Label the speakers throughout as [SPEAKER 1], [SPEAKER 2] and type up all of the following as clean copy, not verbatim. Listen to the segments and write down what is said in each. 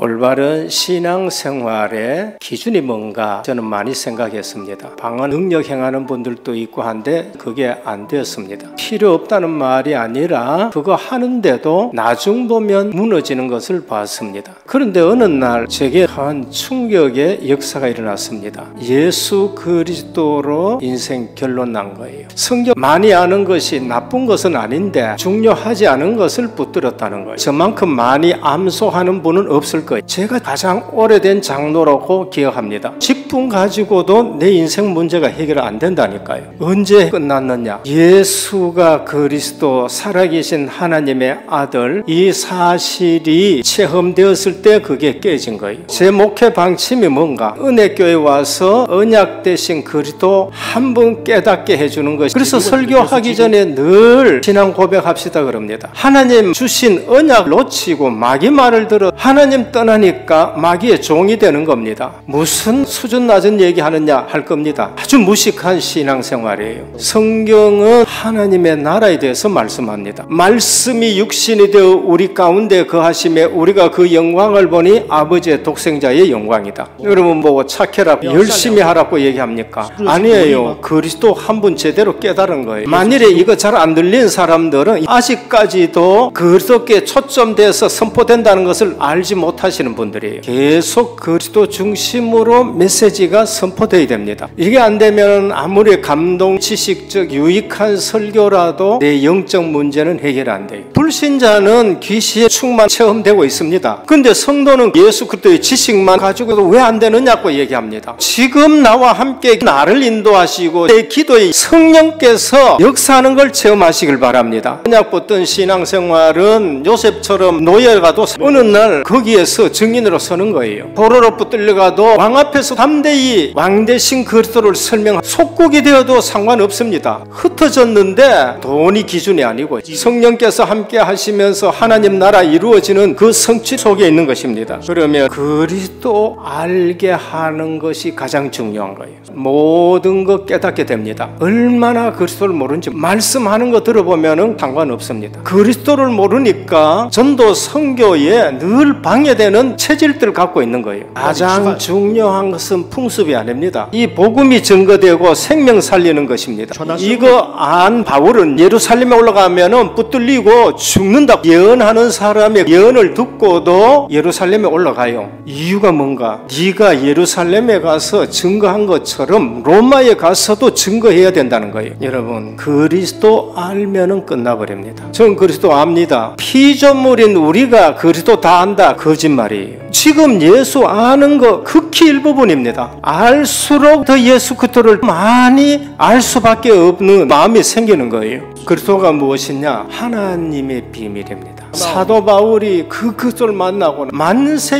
[SPEAKER 1] 올바른 신앙생활의 기준이 뭔가 저는 많이 생각했습니다. 방언 능력 행하는 분들도 있고 한데 그게 안 되었습니다. 필요 없다는 말이 아니라 그거 하는데도 나중 보면 무너지는 것을 봤습니다. 그런데 어느 날 제게 큰 충격의 역사가 일어났습니다. 예수 그리스도로 인생 결론 난 거예요. 성경 많이 아는 것이 나쁜 것은 아닌데 중요하지 않은 것을 붙들었다는 거예요. 저만큼 많이 암송하는 분은 없을 거예요. 제가 가장 오래된 장로라고 기억합니다. 직분 가지고도 내 인생 문제가 해결 안 된다니까요. 언제 끝났느냐? 예수가 그리스도 살아계신 하나님의 아들, 이 사실이 체험되었을 때 그게 깨진 거예요. 제 목회 방침이 뭔가? 은혜교회 와서 언약 되신 그리스도 한 분 깨닫게 해주는 것이. 그래서 설교하기 전에 늘 신앙 고백합시다 그럽니다. 하나님 주신 언약 놓치고 마귀 말을 들어 하나님 떠나니까 마귀의 종이 되는 겁니다. 무슨 수준 낮은 얘기하느냐 할 겁니다. 아주 무식한 신앙생활이에요. 성경은 하나님의 나라에 대해서 말씀합니다. 말씀이 육신이 되어 우리 가운데 거하심에 우리가 그 영광을 보니 아버지의 독생자의 영광이다. 여러분 보고 착해라 열심히 하라고 얘기합니까? 아니에요. 그리스도 한 분 제대로 깨달은 거예요. 만일에 이거 잘 안 들린 사람들은 아직까지도 그리스도께 초점돼서 선포된다는 것을 알지 못하시는 분들이에요. 계속 그리스도 중심으로 메시지가 선포되어야 됩니다. 이게 안 되면 아무리 감동 지식적 유익한 설교라도 내 영적 문제는 해결 안 돼요. 불신자는 귀시에 충만 체험되고 있습니다. 근데 성도는 예수 그리스도의 지식만 가지고도 왜 안 되느냐고 얘기합니다. 지금 나와 함께 나를 인도하시고 내 기도에 성령께서 역사하는 걸 체험하시길 바랍니다. 언약 붙든 신앙생활은 요셉처럼 노예를 가도 어느 날 거기에서 증인으로 서는 거예요. 포로로 붙들려가도 왕 앞에서 담대히 왕 대신 그리스도를 설명하고 속국이 되어도 상관없습니다. 흩어졌는데 돈이 기준이 아니고 성령께서 함께 하시면서 하나님 나라 이루어지는 그 성취 속에 있는 것입니다. 그러면 그리스도 알게 하는 것이 가장 중요한 거예요. 모든 것 깨닫게 됩니다. 얼마나 그리스도를 모르는지 말씀하는 거 들어보면 상관없습니다. 그리스도를 모르니까 전도 선교에 늘 방해되는 체질들을 갖고 있는 거예요. 가장 중요한 것은 풍습이 아닙니다. 이 복음이 증거되고 생명 살리는 것입니다. 이거 안 바울은 예루살렘에 올라가면 붙들리고 죽는다 예언하는 사람의 예언을 듣고도 예루살렘에 올라가요. 이유가 뭔가? 네가 예루살렘에 가서 증거한 것처럼 로마에 가서도 증거해야 된다는 거예요. 여러분 그리스도 알면은 끝나버립니다. 전 그리스도 압니다. 피조물인 우리가 그리스도 다 안다 거짓말이에요. 지금 예수 아는 거 극히 일부분입니다. 알수록 더 예수 그리스도를 많이 알 수밖에 없는 마음이 생기는 거예요. 그리스도가 무엇이냐? 하나님의 비밀입니다. 사도 바울이 그 그리스도를 만나고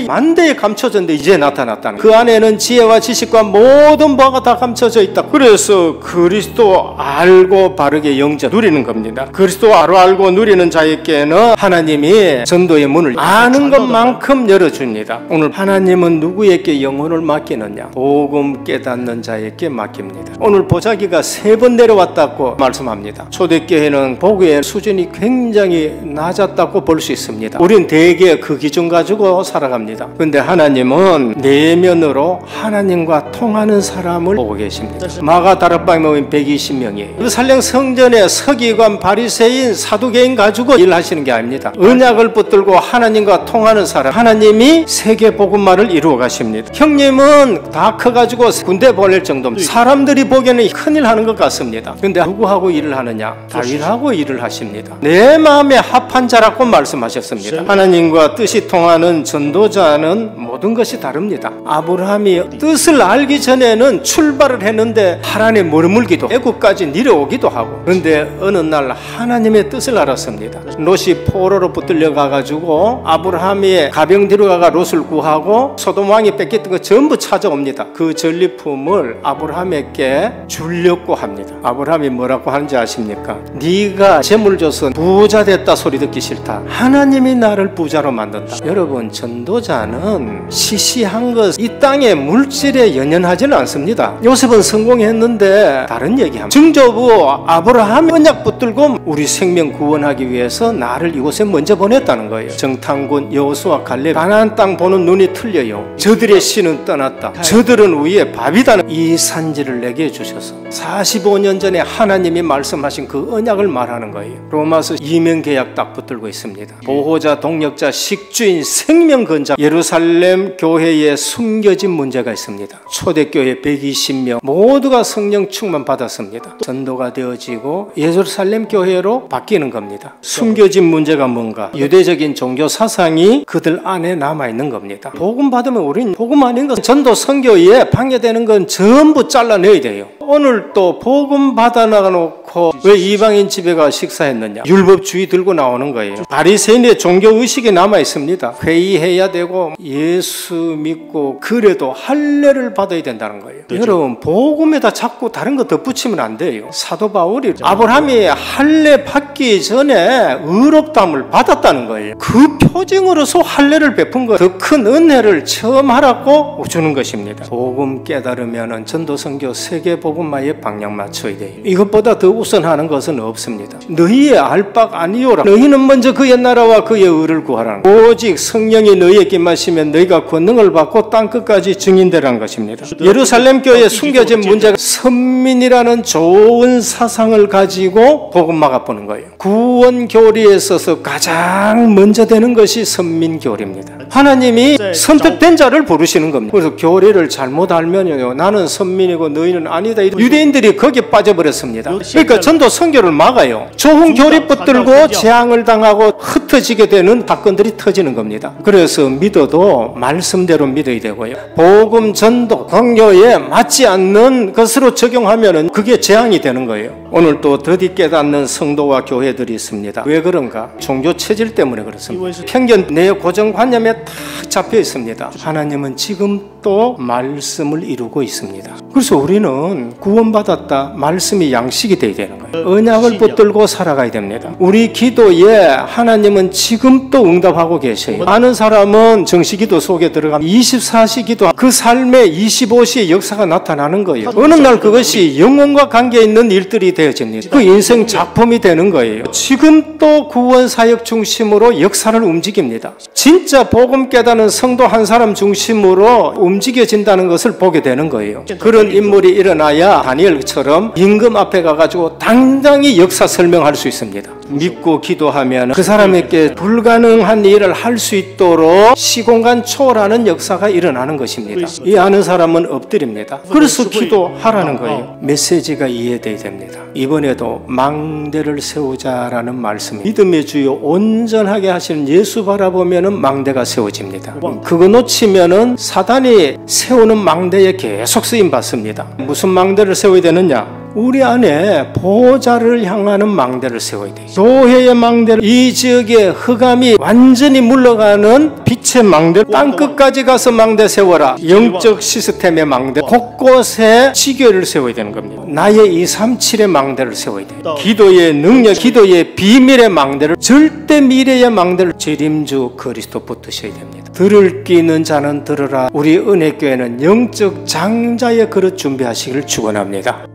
[SPEAKER 1] 만대에 감춰졌는데 이제 나타났다는 그 안에는 지혜와 지식과 모든 바가 다 감춰져 있다. 그래서 그리스도 알고 바르게 영접 누리는 겁니다. 그리스도 알고 누리는 자에게는 하나님이 전도의 문을 아는 것만큼 열어줍니다. 오늘 하나님은 누구에게 영혼을 맡기느냐? 복음 깨닫는 자에게 맡깁니다. 오늘 보자기가 3번 내려왔다고 말씀합니다. 초대교회는 복음의 수준이 굉장히 낮았다고 볼 수 있습니다. 우린 대개 그 기준 가지고 살아갑니다. 그런데 하나님은 내면으로 하나님과 통하는 사람을 보고 계십니다. 마가 다락방에 모인 120명이에요. 예루살렘 성전에 서기관, 바리새인, 사두개인 가지고 일하시는 게 아닙니다. 언약을 붙들고 하나님과 통하는 사람, 하나님이 세계 복음화를 이루어 가십니다. 형님은 다 커가지고 군대 보낼 정도입니다. 사람들이 보기에는 큰일 하는 것 같습니다. 그런데 누구하고 일을 하느냐? 다윗하고 일을 하십니다. 내 마음에 합한 자라고 말씀하셨습니다. 하나님과 뜻이 통하는 전도자는 모든 것이 다릅니다. 아브라함이 뜻을 알기 전에는 출발을 했는데 하란에 머물기도 애국까지 내려오기도 하고, 그런데 어느 날 하나님의 뜻을 알았습니다. 롯이 포로로 붙들려 가가지고 아브라함이 가병 데려가가 롯을 구하고 소돔 왕이 뺏겼던 거 전부 찾아옵니다. 그 전리품을 아브라함에게 주려고 합니다. 아브라함이 뭐라고 하는지 아십니까? 네가 재물 줘서 부자 됐다 소리 듣기 싫다. 하나님이 나를 부자로 만든다. 여러분 전도자는 시시한 것, 이 땅의 물질에 연연하지는 않습니다. 요셉은 성공했는데 다른 얘기합니다. 증조부 아브라함이 언약 붙들고 우리 생명 구원하기 위해서 나를 이곳에 먼저 보냈다는 거예요. 정탐꾼 여호수아 갈렙 갈렙 가나안 땅 보는 눈이 틀려요. 저들의 신은 떠났다. 저들은 위에 밥이다는 이 산지를 내게 주셔서 45년 전에 하나님이 말씀하신 그 언약을 말하는 거예요. 로마서 이면계약 딱 붙들고 있습니다. 보호자, 동력자, 식주인, 생명건자. 예루살렘 교회에 숨겨진 문제가 있습니다. 초대교회 120명 모두가 성령 충만 받았습니다. 전도가 되어지고 예루살렘 교회로 바뀌는 겁니다. 숨겨진 문제가 뭔가? 유대적인 종교 사상이 그들 안에 남아있는 겁니다. 복음 받으면 우린 복음 아닌 것, 전도 선교에 방해되는 건 전부 잘라내야 돼요. 오늘 또 복음 받아나가놓고 왜 이방인 집에 가 식사했느냐? 율법주의 들고 나오는 거예요. 바리새인의 종교의식이 남아있습니다. 회의해야 되고 예수 믿고 그래도 할례를 받아야 된다는 거예요. 그렇죠. 여러분 복음에다 자꾸 다른 거 덧붙이면 안 돼요. 사도 바울이 아브라함이 할례 받기 전에 의롭다함을 받았다는 거예요. 그 표징으로서 할례를 베푼 거, 더 큰 은혜를 처음 하라고 주는 것입니다. 복음 깨달으면 전도 선교 세계 복음화에 방향 맞춰야 돼요. 이것보다 더 우선하는 것은 없습니다. 너희의 알 바가 아니오라. 너희는 먼저 그의 나라와 그의 의를 구하라. 오직 성령이 너희에게 임하시면 너희가 권능을 받고 땅끝까지 증인되라는 것입니다. 예루살렘 교회에 숨겨진 문제가 선민이라는 좋은 사상을 가지고 복음화가 보는 거예요. 구원 교리에 있어서 가장 먼저 되는 것이 선민교리입니다. 하나님이 선택된 자를 부르시는 겁니다. 그래서 교리를 잘못 알면요, 나는 선민이고 너희는 아니다. 유대인들이 거기에 빠져버렸습니다. 그러니까 전도 선교를 막아요. 좋은 교리 붙들고 재앙을 당하고 흩어지게 되는 사건들이 터지는 겁니다. 그래서 믿어도 말씀대로 믿어야 되고요. 복음 전도 공교에 맞지 않는 것으로 적용하면 그게 재앙이 되는 거예요. 오늘 또 더디 깨닫는 성도와 교회들이 있습니다. 왜 그런가? 종교 체질 때문에 그렇습니다. 편견 내 고정관념에 딱 잡혀 있습니다. 하나님은 지금 또 말씀을 이루고 있습니다. 그래서 우리는 구원받았다. 말씀이 양식이 돼야 되는 거예요. 언약을 붙들고 살아가야 됩니다. 우리 기도에 하나님은 지금 또 응답하고 계셔요. 아는 사람은 정시기도 속에 들어가면 24시 기도, 그 삶의 25시의 역사가 나타나는 거예요. 어느 날 그것이 영혼과 관계 있는 일들이 되어집니다. 그 인생 작품이 되는 거예요. 지금 또 구원 사역 중심으로 역사를 움직입니다. 진짜 복음 깨닫는 성도 한 사람 중심으로 움직여진다는 것을 보게 되는 거예요. 그런 인물이 일어나야 다니엘처럼 임금 앞에 가가지고 당당히 역사 설명할 수 있습니다. 믿고 기도하면 그 사람에게 불가능한 일을 할 수 있도록 시공간 초월하는 역사가 일어나는 것입니다. 이 아는 사람은 엎드립니다. 그래서 기도하라는 거예요. 메시지가 이해돼야 됩니다. 이번에도 망대를 세우자라는 말씀이 믿음의 주요 온전하게 하시는 예수 바라보면은 망대가 세워집니다. 그거 놓치면은 사단이 세우는 망대에 계속 쓰임 받습니다. 무슨 망대를 세워야 되느냐? 우리 안에 보호자를 향하는 망대를 세워야 돼요. 교회의 망대를, 이 지역의 흑암이 완전히 물러가는 빛의 망대, 땅끝까지 가서 망대 세워라. 영적 시스템의 망대, 곳곳에 지교를 세워야 되는 겁니다. 나의 237의 망대를 세워야 돼요. 기도의 능력, 기도의 비밀의 망대를, 절대 미래의 망대를 재림주 그리스도 붙드셔야 됩니다. 들을 귀 있는 자는 들으라. 우리 은혜교회는 영적 장자의 그릇 준비하시기를 축원합니다.